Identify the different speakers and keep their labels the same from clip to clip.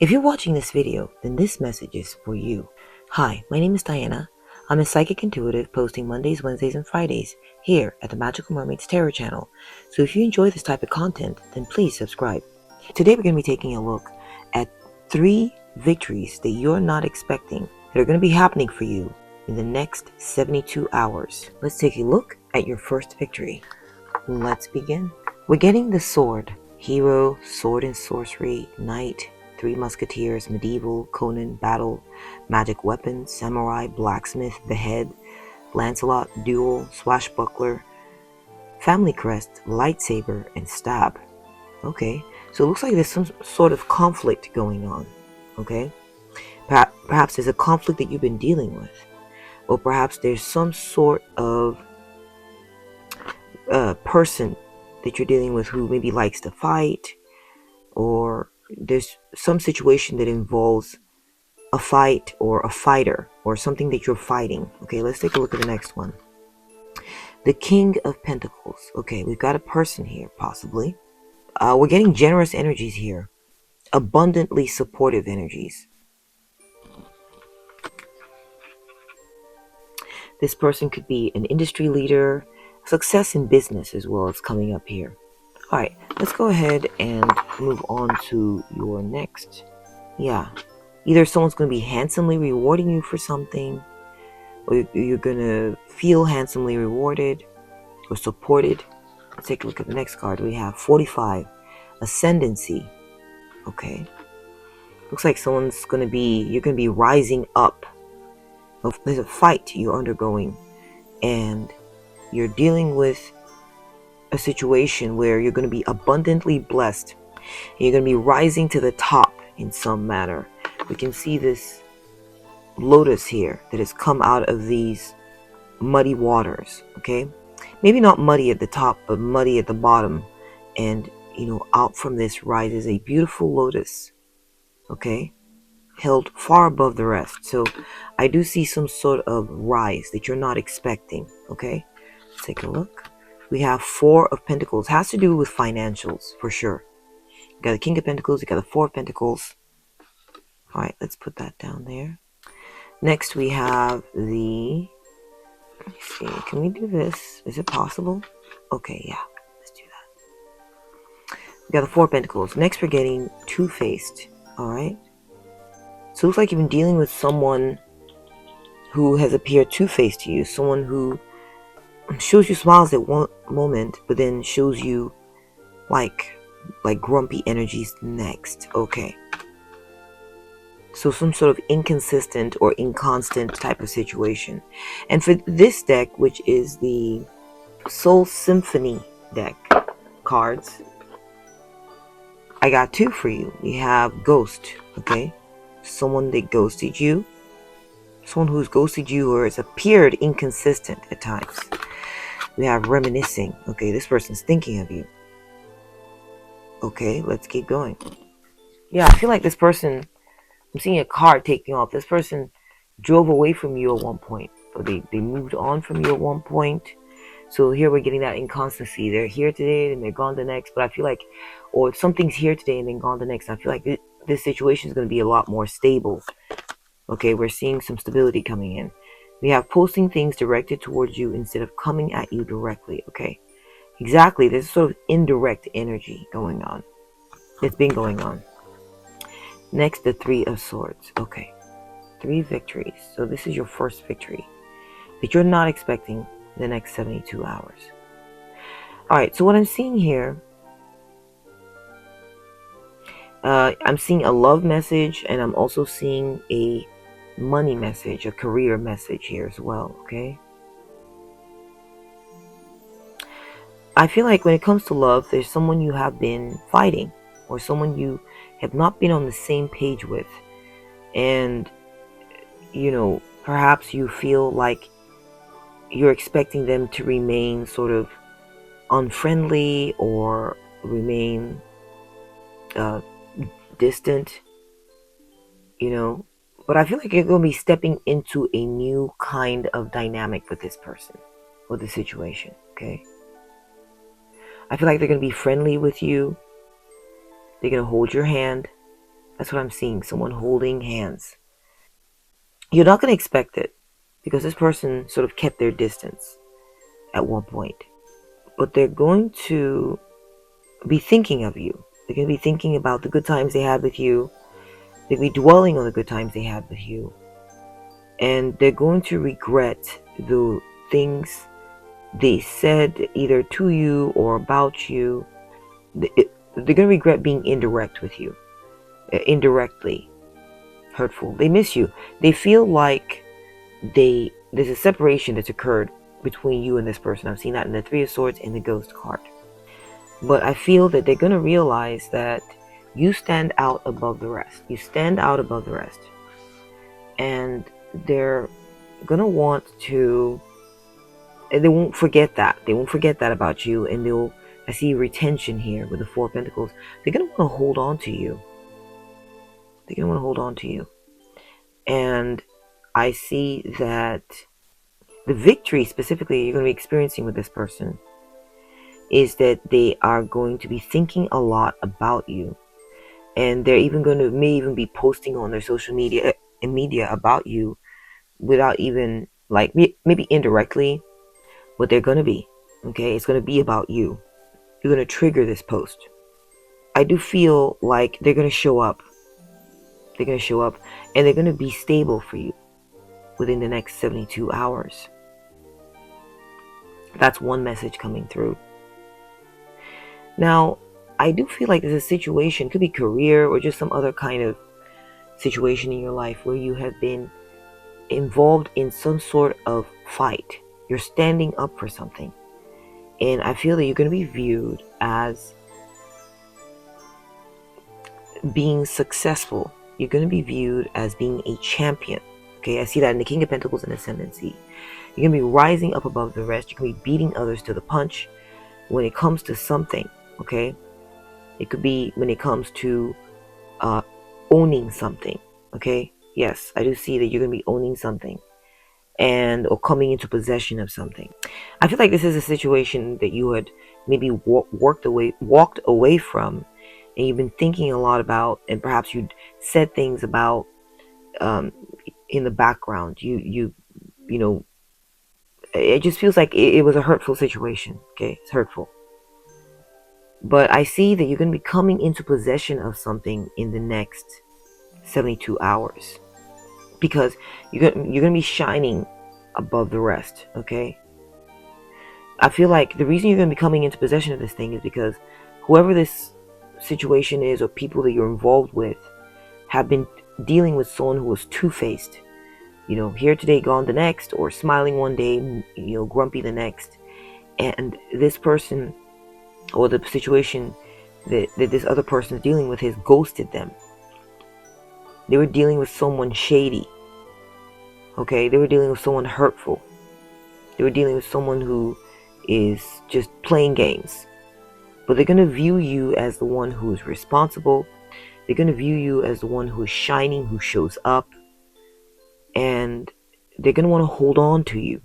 Speaker 1: If you're watching this video, then this message is for you. Hi, my name is Diana. I'm a psychic intuitive posting Mondays, Wednesdays, and Fridays here at the Magical Mermaids Tarot channel. So if you enjoy this type of content, then please subscribe. Today we're going to be taking a look at 3 victories that you're not expecting that are going to be happening for you in the next 72 hours. Let's take a look at your first victory. Let's begin. We're getting the sword, hero, sword and sorcery, knight, 3 musketeers, medieval, Conan, battle, magic weapon, samurai, blacksmith, behead, Lancelot, duel, swashbuckler, family crest, lightsaber, and stab. Okay, so it looks like there's some sort of conflict going on. Okay, perhaps there's a conflict that you've been dealing with, or perhaps there's some sort of person that you're dealing with who maybe likes to fight, or there's some situation that involves a fight or a fighter or something that you're fighting. Okay, let's take a look at the next one. The King of Pentacles. Okay, we've got a person here, possibly. We're getting generous energies here. Abundantly supportive energies. This person could be an industry leader, success in business as well as coming up here. Alright, let's go ahead and move on to your next. Yeah, either someone's going to be handsomely rewarding you for something, or you're going to feel handsomely rewarded or supported. Let's take a look at the next card. We have 45, ascendancy. Okay, looks like you're going to be rising up. There's a fight you're undergoing, and you're dealing with a situation where you're going to be abundantly blessed. You're going to be rising to the top in some manner. We can see this lotus here that has come out of these muddy waters. Okay, maybe not muddy at the top, but muddy at the bottom, and out from this rises a beautiful lotus. Okay, held far above the rest. So I do see some sort of rise that you're not expecting. Okay, let's take a look. We have 4 of Pentacles. Has to do with financials for sure. You got the King of Pentacles, you got the 4 of Pentacles. All right, let's put that down there. Next we have the, let me see, can we do this? Is it possible? Okay, yeah, let's do that. We got the 4 of Pentacles. Next we're getting Two-Faced. All right. So it looks like you've been dealing with someone who has appeared two-faced to you. Someone who shows you smiles at one moment, but then shows you like grumpy energies next. Okay. So some sort of inconsistent or inconstant type of situation. And for this deck, which is the Soul Symphony deck cards, I got 2 for you. We have Ghost. Okay. Someone that ghosted you. Someone who's ghosted you or has appeared inconsistent at times. We have Reminiscing. Okay, this person's thinking of you. Okay, let's keep going. Yeah, I feel like this person, I'm seeing a car taking off. This person drove away from you at one point. Or they moved on from you at one point. So here we're getting that inconstancy. They're here today and they're gone the next. But I feel like, or something's here today and then gone the next. I feel like this situation is going to be a lot more stable. Okay, we're seeing some stability coming in. We have posting things directed towards you instead of coming at you directly. Okay, exactly. There's sort of indirect energy going on. It's been going on. Next, the 3 of Swords. Okay, 3 victories. So this is your first victory that you're not expecting in the next 72 hours. All right, so what I'm seeing here, I'm seeing a love message, and I'm also seeing a money message, a career message here as well. Okay, I feel like when it comes to love, there's someone you have been fighting, or someone you have not been on the same page with, and perhaps you feel like you're expecting them to remain sort of unfriendly or remain distant, but I feel like you're going to be stepping into a new kind of dynamic with this person or the situation. Okay, I feel like they're going to be friendly with you. They're going to hold your hand. That's what I'm seeing. Someone holding hands. You're not going to expect it because this person sort of kept their distance at one point. But they're going to be thinking of you. They're going to be thinking about the good times they had with you. They'll be dwelling on the good times they had with you. And they're going to regret the things they said either to you or about you. They're going to regret being indirect with you, indirectly hurtful. They miss you. They feel like there's a separation that's occurred between you and this person. I've seen that in the Three of Swords and the Ghost card. But I feel that they're going to realize that you stand out above the rest. You stand out above the rest. And they're going to want to, they won't forget that. They won't forget that about you. And I see retention here with the Four of Pentacles. They're going to want to hold on to you. They're going to want to hold on to you. And I see that the victory specifically you're going to be experiencing with this person is that they are going to be thinking a lot about you. And they're even may even be posting on their social media about you without even, like, maybe indirectly, but they're going to be. Okay, it's going to be about you. You're going to trigger this post. I do feel like they're going to show up. They're going to show up and they're going to be stable for you within the next 72 hours. That's one message coming through. Now, I do feel like there's a situation, could be career or just some other kind of situation in your life where you have been involved in some sort of fight. You're standing up for something. And I feel that you're going to be viewed as being successful. You're going to be viewed as being a champion. Okay, I see that in the King of Pentacles and Ascendancy. You're going to be rising up above the rest. You're going to be beating others to the punch when it comes to something. Okay, it could be when it comes to owning something. Okay, yes, I do see that you're going to be owning something or coming into possession of something. I feel like this is a situation that you had maybe walked away from, and you've been thinking a lot about, and perhaps you'd said things about in the background. You know, it just feels like it was a hurtful situation. Okay, it's hurtful. But I see that you're going to be coming into possession of something in the next 72 hours. Because you're going to be shining above the rest, okay? I feel like the reason you're going to be coming into possession of this thing is because whoever this situation is or people that you're involved with have been dealing with someone who was two-faced. You know, here today, gone the next, or smiling one day, you know, grumpy the next. And this person or the situation that this other person is dealing with has ghosted them. They were dealing with someone shady. Okay, they were dealing with someone hurtful. They were dealing with someone who is just playing games. But they're going to view you as the one who is responsible. They're going to view you as the one who is shining, who shows up. And they're going to want to hold on to you,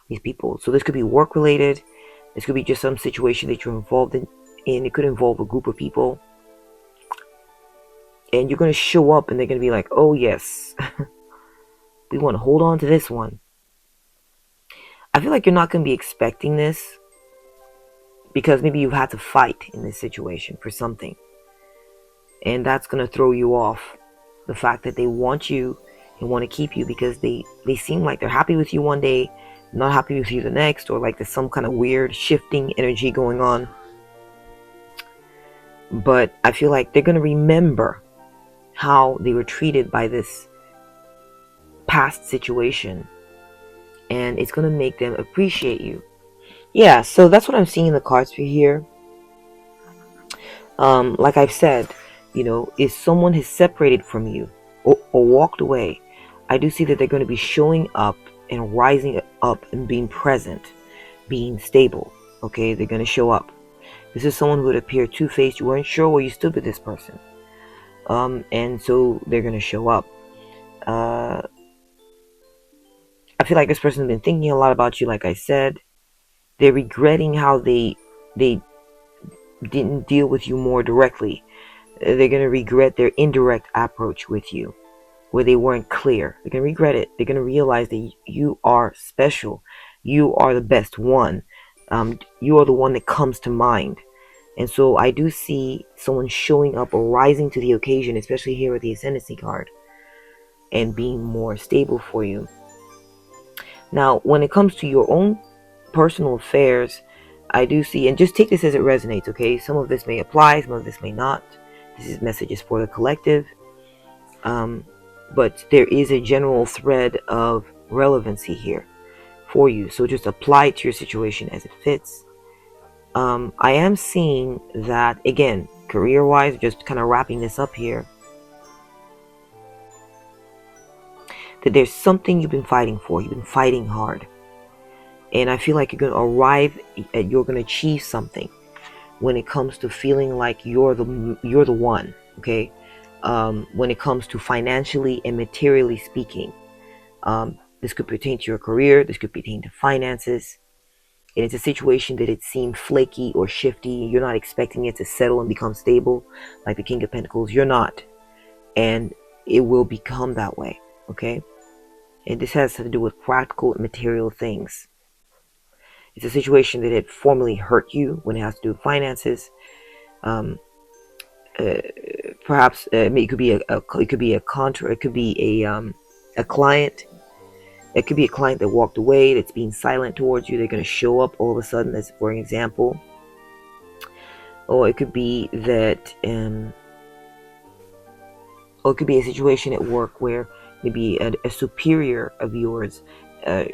Speaker 1: these people. So this could be work related. This could be just some situation that you're involved in. And it could involve a group of people. And you're going to show up and they're going to be like, oh yes, we want to hold on to this one. I feel like you're not going to be expecting this because maybe you've had to fight in this situation for something. And that's going to throw you off. The fact that they want you and want to keep you because they seem like they're happy with you one day, not happy with you the next, or like there's some kind of weird shifting energy going on. But I feel like they're going to remember how they were treated by this past situation, and it's going to make them appreciate you. Yeah, so that's what I'm seeing in the cards for here. Like I've said, you know, if someone has separated from you or walked away, I do see that they're going to be showing up and rising up and being present, being stable. Okay, they're going to show up. This is someone who would appear two-faced. You weren't sure where you stood with this person. And so they're going to show up. I feel like this person's been thinking a lot about you, like I said. They're regretting how they didn't deal with you more directly. They're going to regret their indirect approach with you, where they weren't clear. They're going to regret it. They're going to realize that you are special. You are the best one. You are the one that comes to mind. And so I do see someone showing up or rising to the occasion, especially here with the Ascendancy card, and being more stable for you. Now, when it comes to your own personal affairs, I do see, and just take this as it resonates, okay? Some of this may apply, some of this may not. This is messages for the collective. But there is a general thread of relevancy here for you. So just apply it to your situation as it fits. I am seeing that, again, career-wise, just kind of wrapping this up here, that there's something you've been fighting for. You've been fighting hard. And I feel like you're going to arrive at, you're going to achieve something when it comes to feeling like you're the one, okay? When it comes to financially and materially speaking. This could pertain to your career. This could pertain to finances. And it's a situation that it seemed flaky or shifty. You're not expecting it to settle and become stable like the King of Pentacles. You're not. And it will become that way, okay? And this has to do with practical and material things. It's a situation that had formerly hurt you when it has to do with finances. Perhaps it could be it could be a contra. It could be a client. It could be a client that walked away, that's being silent towards you. They're going to show up all of a sudden, as for an example. Or it could be that, or it could be a situation at work where maybe a superior of yours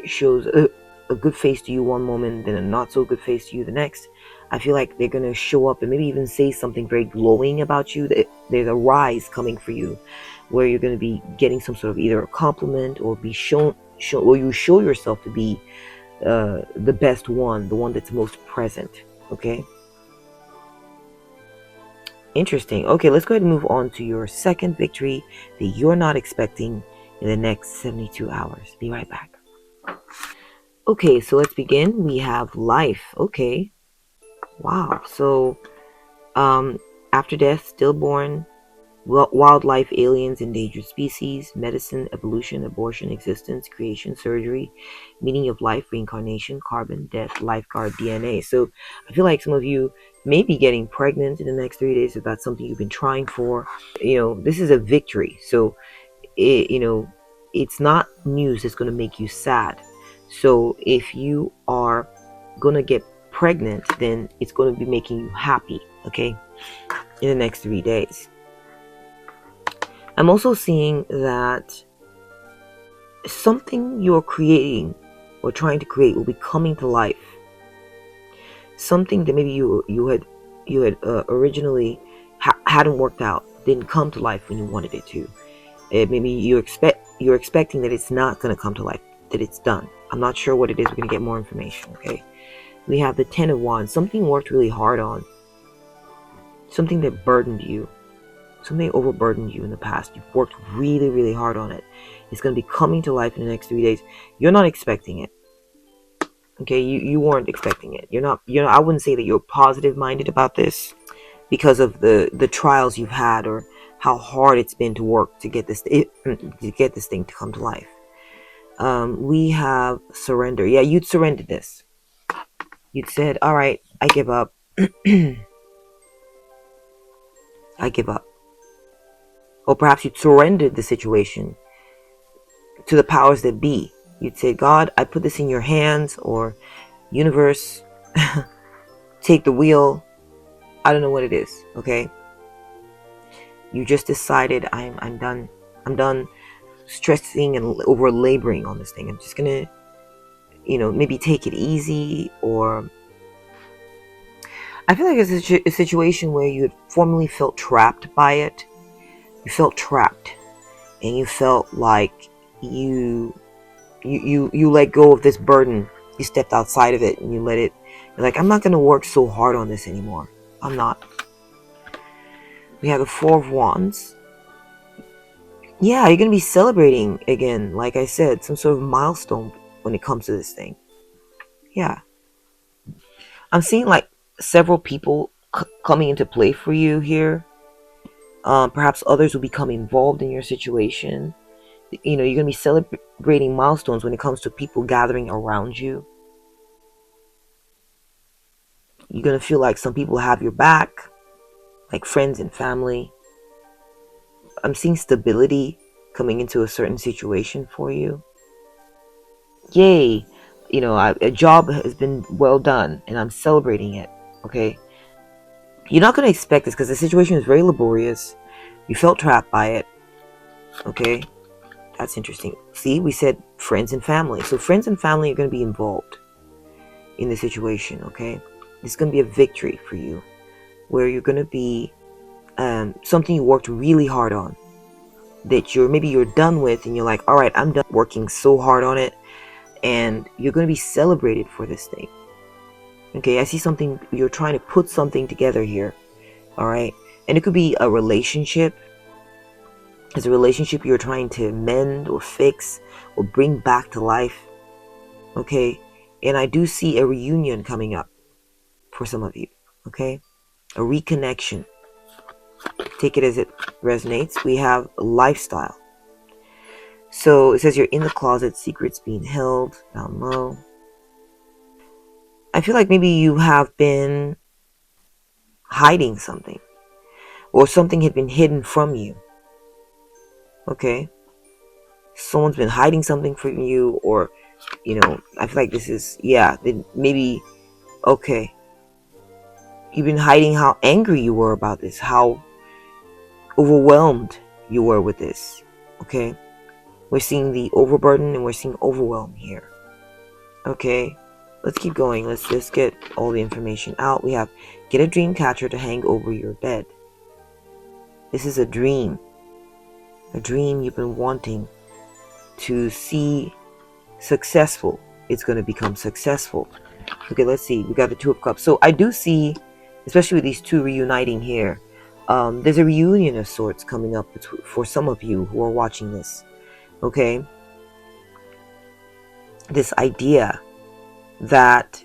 Speaker 1: shows a good face to you one moment, then a not so good face to you the next. I feel like they're going to show up and maybe even say something very glowing about you. There's a rise coming for you where you're going to be getting some sort of either a compliment or be shown, or you show yourself to be the best one, the one that's most present. Okay. Interesting. Okay, let's go ahead and move on to your second victory that you're not expecting in the next 72 hours. Be right back. Okay, so let's begin. We have life. Okay. Wow. So, after death, stillborn, wildlife, aliens, endangered species, medicine, evolution, abortion, existence, creation, surgery, meaning of life, reincarnation, carbon, death, lifeguard, DNA. So I feel like some of you may be getting pregnant in the next 3 days if that's something you've been trying for. This is a victory. So, it's not news that's going to make you sad. So if you are going to get pregnant, then it's going to be making you happy, okay, in the next 3 days. I'm also seeing that something you're creating or trying to create will be coming to life. Something that maybe you had originally hadn't worked out, didn't come to life when you wanted it to. Maybe you're expecting that it's not going to come to life, that it's done. I'm not sure what it is. We're going to get more information, okay? We have the 10 of Wands. Something worked really hard on. Something that burdened you. Something overburdened you in the past. You've worked really, really hard on it. It's going to be coming to life in the next 3 days. You're not expecting it. Okay, you weren't expecting it. You're not. I wouldn't say that you're positive minded about this because of the trials you've had or how hard it's been to work to get this thing to come to life. We have surrender. Yeah, you'd surrendered this. You'd said, all right, I give up. I give up. Or perhaps you'd surrendered the situation to the powers that be. You'd say, God, I put this in your hands, or universe, take the wheel. I don't know what it is, okay? You just decided, I'm done. I'm done stressing and over laboring on this thing. I'm just gonna, maybe take it easy. Or I feel like it's a situation where you had formerly felt trapped by it. You felt trapped, and you felt like you let go of this burden. You stepped outside of it and you let it. You're like, I'm not going to work so hard on this anymore. I'm not. We have the 4 of Wands. Yeah, you're going to be celebrating again, like I said, some sort of milestone when it comes to this thing. Yeah. I'm seeing like several people coming into play for you here. Perhaps others will become involved in your situation. You're going to be celebrating milestones when it comes to people gathering around you. You're going to feel like some people have your back, like friends and family. I'm seeing stability coming into a certain situation for you. Yay! A job has been well done and I'm celebrating it. Okay? You're not going to expect this because the situation is very laborious. You felt trapped by it. Okay? That's interesting. See, we said friends and family. So friends and family are going to be involved in the situation. Okay? This is going to be a victory for you where you're going to be something you worked really hard on that you're done with and you're like, all right, I'm done working so hard on it, and you're going to be celebrated for this thing. Okay, I see something, you're trying to put something together here. All right, and it could be a relationship. It's a relationship you're trying to mend or fix or bring back to life. Okay, and I do see a reunion coming up for some of you. Okay, a reconnection. Take it as it resonates. We have lifestyle. So it says you're in the closet, secrets being held down low. I feel like maybe you have been hiding something, or something had been hidden from you. Okay? Someone's been hiding something from you, or, I feel like this is, then maybe, okay. You've been hiding how angry you were about this, how overwhelmed you were with this. Okay? We're seeing the overburden and we're seeing overwhelm here. Okay, let's keep going. Let's just get all the information out. We have get a dream catcher to hang over your bed. This is a dream you've been wanting to see successful. It's going to become successful. Okay, let's see. We got the Two of Cups. So I do see, especially with these two reuniting here, there's a reunion of sorts coming up for some of you who are watching this. Okay, this idea that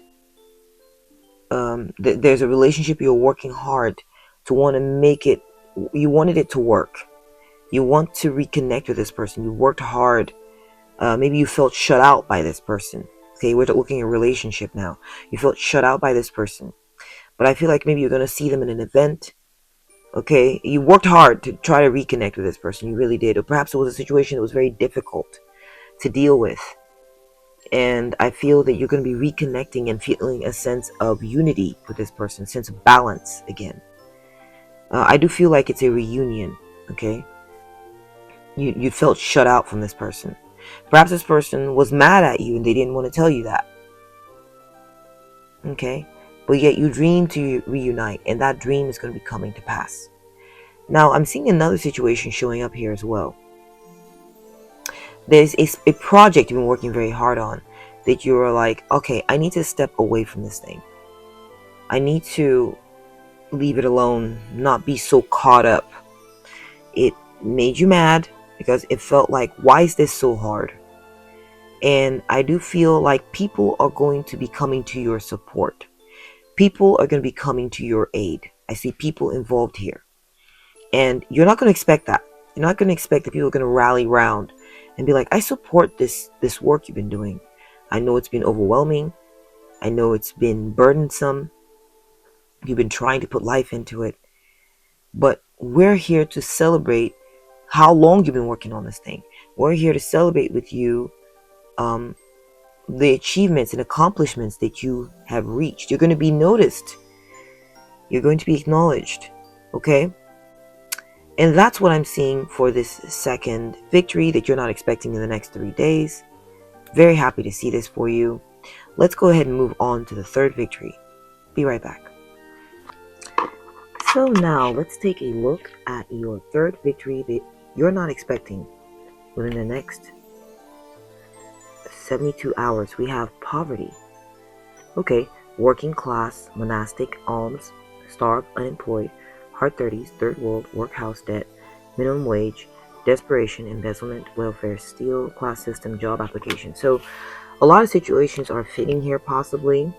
Speaker 1: there's a relationship you're working hard to want to make it, you wanted it to work. You want to reconnect with this person. You worked hard. Maybe you felt shut out by this person. Okay, we're looking at relationship now. You felt shut out by this person. But I feel like maybe you're going to see them in an event. Okay, you worked hard to try to reconnect with this person. You really did. Or perhaps it was a situation that was very difficult to deal with. And I feel that you're going to be reconnecting and feeling a sense of unity with this person, sense of balance again. I do feel like it's a reunion, okay? You felt shut out from this person. Perhaps this person was mad at you and they didn't want to tell you that. Okay? But yet you dreamed to reunite, and that dream is going to be coming to pass. Now, I'm seeing another situation showing up here as well. There's a project you've been working very hard on that you're like, okay, I need to step away from this thing. I need to leave it alone, not be so caught up. It made you mad because it felt like, why is this so hard? And I do feel like people are going to be coming to your support. People are going to be coming to your aid. I see people involved here. And you're not going to expect that. You're not going to expect that people are going to rally around and be like, I support this work you've been doing. I know it's been overwhelming. I know it's been burdensome. You've been trying to put life into it. But we're here to celebrate how long you've been working on this thing. We're here to celebrate with you the achievements and accomplishments that you have reached. You're going to be noticed. You're going to be acknowledged. Okay? And that's what I'm seeing for this second victory that you're not expecting in the next 3 days. Very happy to see this for you. Let's go ahead and move on to the third victory. Be right back. So now let's take a look at your third victory that you're not expecting within the next 72 hours. We have poverty. Okay, working class, monastic, alms, starved, unemployed, hard 30s, third world, workhouse debt, minimum wage, desperation, embezzlement, welfare, steel, class system, job application. So a lot of situations are fitting here possibly.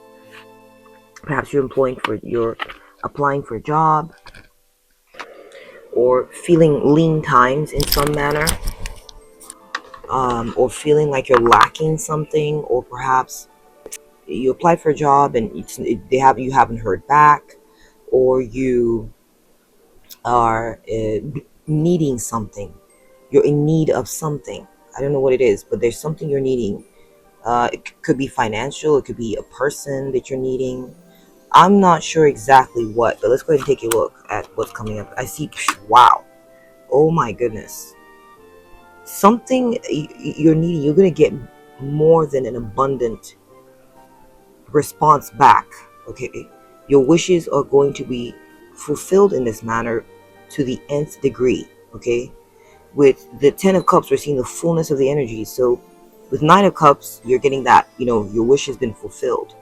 Speaker 1: Perhaps you're applying for a job, or feeling lean times in some manner, or feeling like you're lacking something, or perhaps you apply for a job and you haven't heard back, or you are needing something. You're in need of something. I don't know what it is, but there's something you're needing. It could be financial. It could be a person that you're needing. I'm not sure exactly what, but let's go ahead and take a look at what's coming up. I see, wow, oh my goodness. Something you're needing, you're going to get more than an abundant response back, okay? Your wishes are going to be fulfilled in this manner to the nth degree, okay? With the 10 of cups, we're seeing the fullness of the energy. So with 9 of cups, you're getting that, your wish has been fulfilled.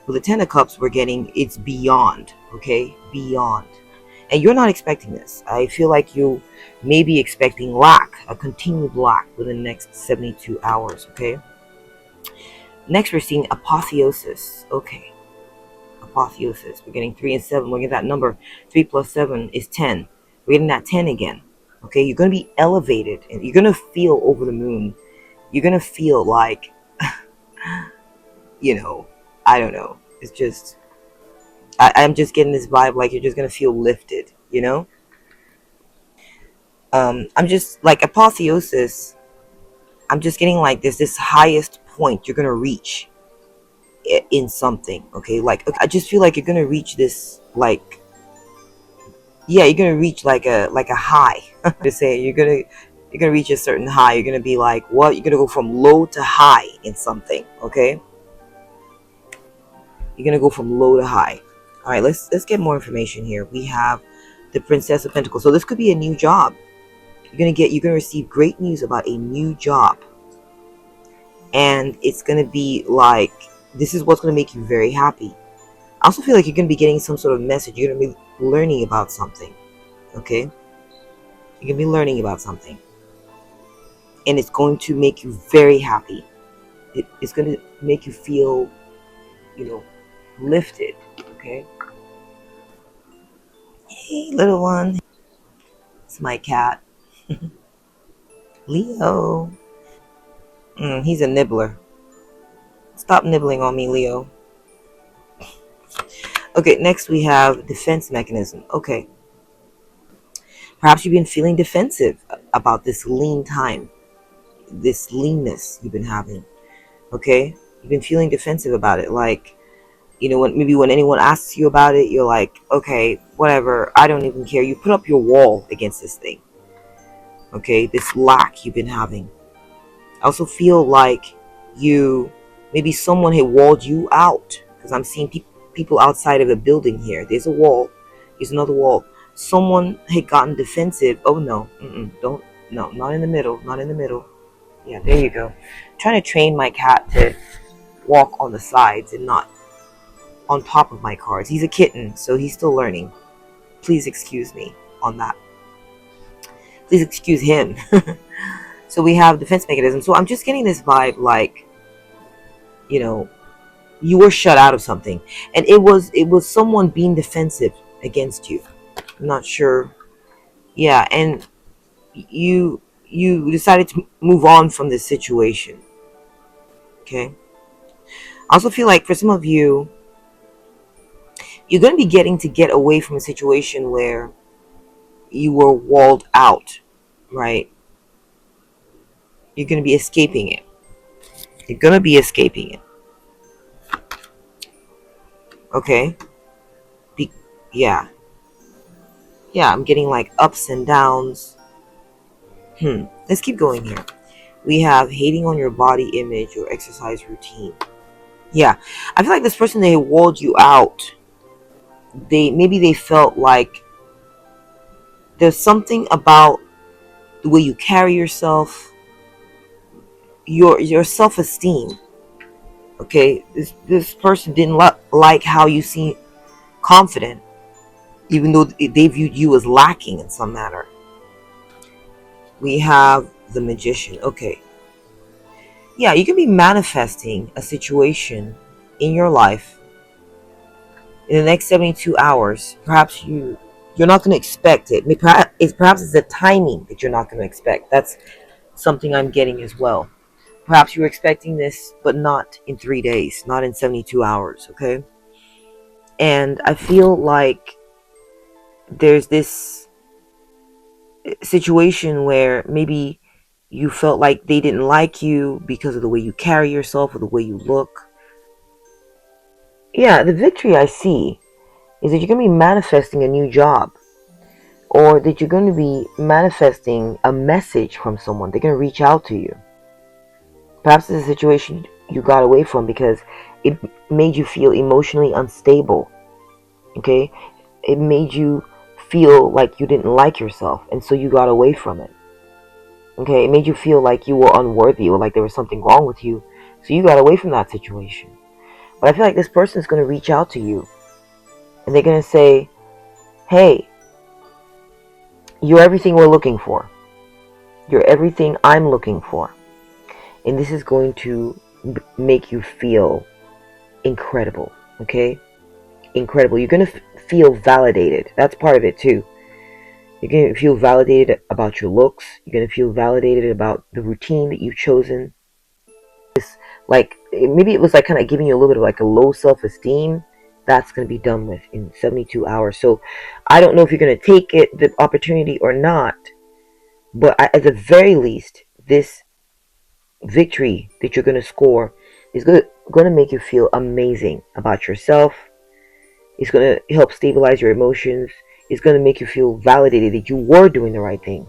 Speaker 1: With the 10 of cups, we're getting it's beyond, okay? Beyond. And you're not expecting this. I feel like you may be expecting lack, a continued lack within the next 72 hours, okay? Next, we're seeing apotheosis. Okay, apotheosis. We're getting 3 and 7. We're getting that number. 3 plus 7 is 10. We're getting that 10 again. Okay, you're going to be elevated and you're going to feel over the moon. You're going to feel like, I don't know. It's just, I'm just getting this vibe like you're just going to feel lifted, I'm just like apotheosis. I'm just getting like this highest point you're going to reach in something. Okay, like I just feel like you're going to reach this, like, yeah, you're gonna reach like a high. To say you're gonna reach a certain high. You're gonna be like, what? You're gonna go from low to high in something. Okay, you're gonna go from low to high. All right, let's get more information here. We have the Princess of Pentacles. So this could be a new job. You're gonna receive great news about a new job, and it's gonna be like, this is what's gonna make you very happy. I also feel like you're gonna be getting some sort of message. You're gonna be learning about something. Okay. You're going to be learning about something. And it's going to make you very happy. It's going to make you feel, lifted. Okay? Hey, little one. It's my cat. Leo. He's a nibbler. Stop nibbling on me, Leo. Okay, next we have defense mechanism. Okay. Perhaps you've been feeling defensive about this lean time. This leanness you've been having. Okay? You've been feeling defensive about it. Like, when anyone asks you about it, you're like, okay, whatever, I don't even care. You put up your wall against this thing. Okay, this lack you've been having. I also feel like maybe someone had walled you out, because I'm seeing people outside of a building here. There's a wall. There's another wall. Someone had gotten defensive. Oh no, don't, no, not in the middle, not in the middle. Yeah, there you go. I'm trying to train my cat to walk on the sides and not on top of my cards. He's a kitten, so he's still learning. Please excuse me on that. Please excuse him. So we have defense mechanism. So I'm just getting this vibe like, you were shut out of something, and it was someone being defensive against you. I'm not sure. Yeah, and you decided to move on from this situation. Okay. I also feel like for some of you, you're going to be getting to get away from a situation where you were walled out, right? You're going to be escaping it. You're going to be escaping it. Okay? Yeah. Yeah, I'm getting like ups and downs. Let's keep going here. We have hating on your body image or exercise routine. Yeah. I feel like this person, they walled you out. Maybe they felt like there's something about the way you carry yourself, your self-esteem. Okay, this person didn't like how you seem confident, even though they viewed you as lacking in some manner. We have the Magician. Okay, yeah, you can be manifesting a situation in your life in the next 72 hours. Perhaps you're not going to expect it. perhaps it's the timing that you're not going to expect. That's something I'm getting as well. Perhaps you're expecting this, but not in 3 days, not in 72 hours, okay? And I feel like there's this situation where maybe you felt like they didn't like you because of the way you carry yourself or the way you look. Yeah, the victory I see is that you're going to be manifesting a new job, or that you're going to be manifesting a message from someone. They're going to reach out to you. Perhaps it's a situation you got away from because it made you feel emotionally unstable. Okay? It made you feel like you didn't like yourself, and so you got away from it. Okay? It made you feel like you were unworthy or like there was something wrong with you, so you got away from that situation. But I feel like this person is going to reach out to you, and they're going to say, hey, you're everything we're looking for. You're everything I'm looking for. And this is going to make you feel incredible, okay? Incredible. You're going to feel validated. That's part of it too. You're going to feel validated about your looks. You're going to feel validated about the routine that you've chosen. It's like, maybe it was like kind of giving you a little bit of like a low self-esteem. That's going to be done with in 72 hours. So I don't know if you're going to take the opportunity or not, but at the very least, this victory that you're going to score is going to make you feel amazing about yourself. It's going to help stabilize your emotions. It's going to make you feel validated that you were doing the right thing,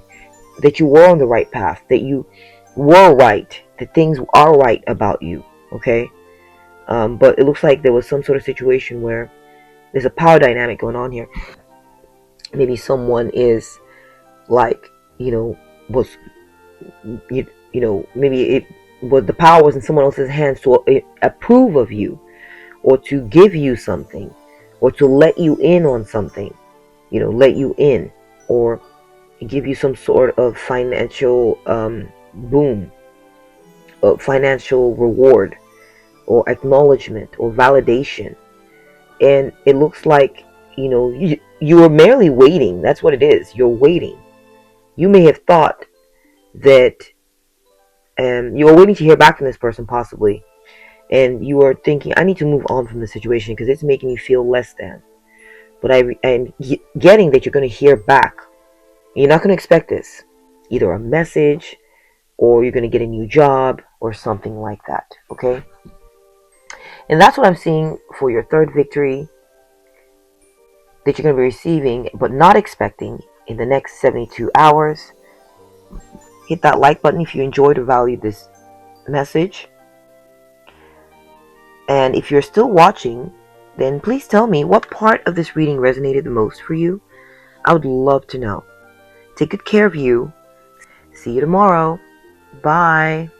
Speaker 1: that you were on the right path, that you were right, that things are right about you, okay? But it looks like there was some sort of situation where there's a power dynamic going on here. Maybe someone is like, was, maybe it was, the power was in someone else's hands to approve of you, or to give you something, or to let you in on something, let you in, or give you some sort of financial boom, financial reward, or acknowledgement, or validation. And it looks like, you were merely waiting. That's what it is. You're waiting. You may have thought that you were waiting to hear back from this person, possibly, and you are thinking, I need to move on from the situation because it's making me feel less than. But I'm getting that you're going to hear back. You're not going to expect this, either a message, or you're going to get a new job, or something like that, okay? And that's what I'm seeing for your third victory that you're going to be receiving but not expecting in the next 72 hours. Hit that like button if you enjoyed or valued this message. And if you're still watching, then please tell me what part of this reading resonated the most for you. I would love to know. Take good care of you. See you tomorrow. Bye.